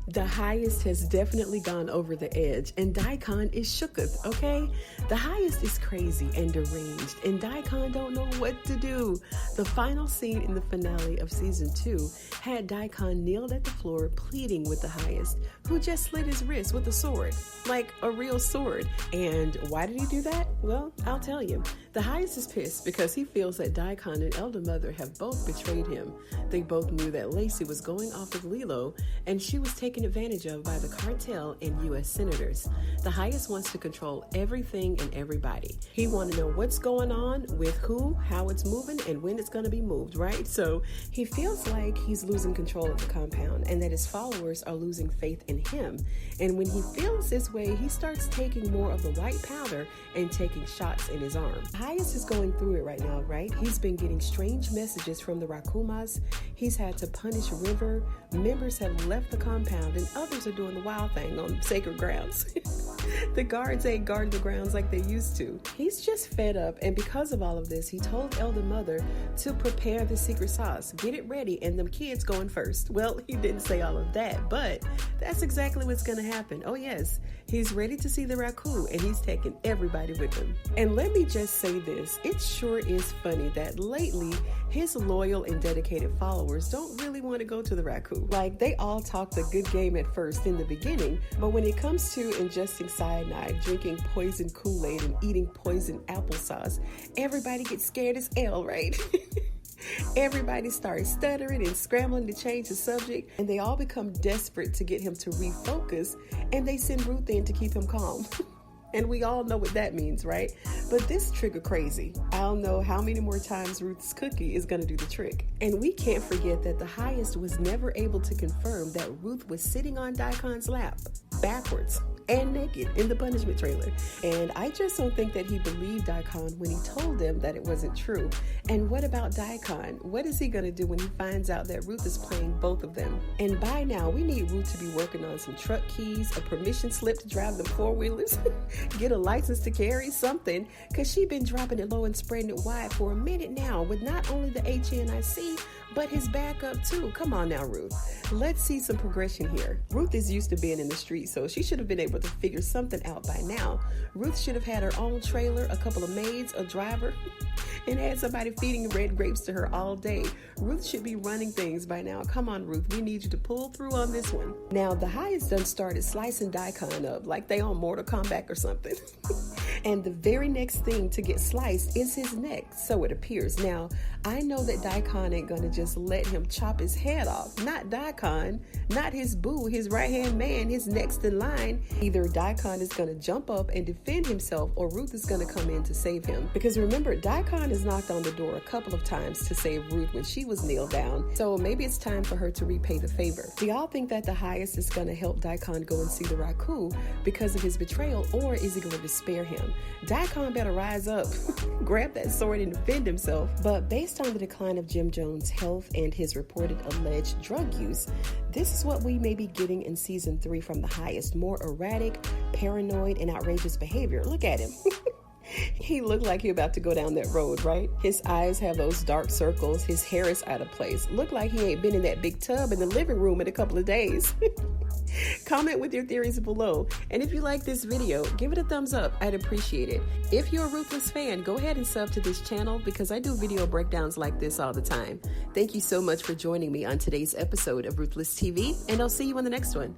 The highest has definitely gone over the edge, and Daikon is shooketh, okay? The highest is crazy and deranged, and Daikon don't know what to do. The final scene in the finale of season 2 had Daikon kneeled at the floor pleading with the highest, who just slit his wrist with a sword, like a real sword. And why did he do that? Well, I'll tell you. The highest is pissed because he feels that Daikon and Elder Mother have both betrayed him. They both knew that Lacey was going off with Lilo, and she was taken advantage of by the cartel and U.S. senators. The highest wants to control everything and everybody. He wants to know what's going on, with who, how it's moving, and when it's going to be moved, right? So he feels like he's losing control of the compound and that his followers are losing faith in him. And when he feels this way, he starts taking more of the white powder and taking shots in his arm. Highest is going through it right now, right? He's been getting strange messages from the Rakumas. He's had to punish River. Members have left the compound and others are doing the wild thing on sacred grounds. The guards ain't guarding the grounds like they used to. He's just fed up, and because of all of this, he told Elder Mother to prepare the secret sauce, get it ready, and them kids going first. Well, he didn't say all of that, but that's exactly what's gonna happen. Oh yes, he's ready to see the Raku, and he's taking everybody with him. And let me just say this, it sure is funny that lately, his loyal and dedicated followers don't really want to go to the Raku. Like, they all talk the good game at first in the beginning, but when it comes to ingesting cyanide, drinking poison Kool-Aid, and eating poison applesauce, everybody gets scared as hell, right? Everybody starts stuttering and scrambling to change the subject, and they all become desperate to get him to refocus, and they send Ruth in to keep him calm. And we all know what that means, right? But this trigger crazy. I don't know how many more times Ruth's cookie is going to do the trick. And we can't forget that the highest was never able to confirm that Ruth was sitting on Daikon's lap, backwards and naked in the punishment trailer. And I just don't think that he believed Daikon when he told them that it wasn't true. And what about Daikon? What is he going to do when he finds out that Ruth is playing both of them? And by now, we need Ruth to be working on some truck keys, a permission slip to drive them four-wheelers, get a license to carry, something, because she's been dropping it low and spreading it wide for a minute now with not only the HNIC, but his backup too. Come on now, Ruth. Let's see some progression here. Ruth is used to being in the street, so she should have been able to figure something out by now. Ruth should have had her own trailer, a couple of maids, a driver, and had somebody feeding red grapes to her all day. Ruth should be running things by now. Come on, Ruth, we need you to pull through on this one. Now, the highest done started slicing Daikon up like they on Mortal Kombat or something. And the very next thing to get sliced is his neck, so it appears. Now, I know that Daikon ain't gonna just let him chop his head off. Not Daikon, not his boo, his right-hand man, his next in line. Either Daikon is gonna jump up and defend himself, or Ruth is gonna come in to save him. Because remember, Daikon has knocked on the door a couple of times to save Ruth when she was kneeled down. So maybe it's time for her to repay the favor. Do y'all think that the highest is gonna help Daikon go and see the Raku because of his betrayal, or is he gonna spare him? Daikon better rise up, grab that sword and defend himself. But based on the decline of Jim Jones' health and his reported alleged drug use, this is what we may be getting in season 3 from the highest. More erratic, paranoid, and outrageous behavior. Look at him. He looked like he about to go down that road, right? His eyes have those dark circles. His hair is out of place. Look like he ain't been in that big tub in the living room in a couple of days. Comment with your theories below. And if you like this video, give it a thumbs up. I'd appreciate it. If you're a Ruthless fan, go ahead and sub to this channel because I do video breakdowns like this all the time. Thank you so much for joining me on today's episode of Ruthless TV, and I'll see you in the next one.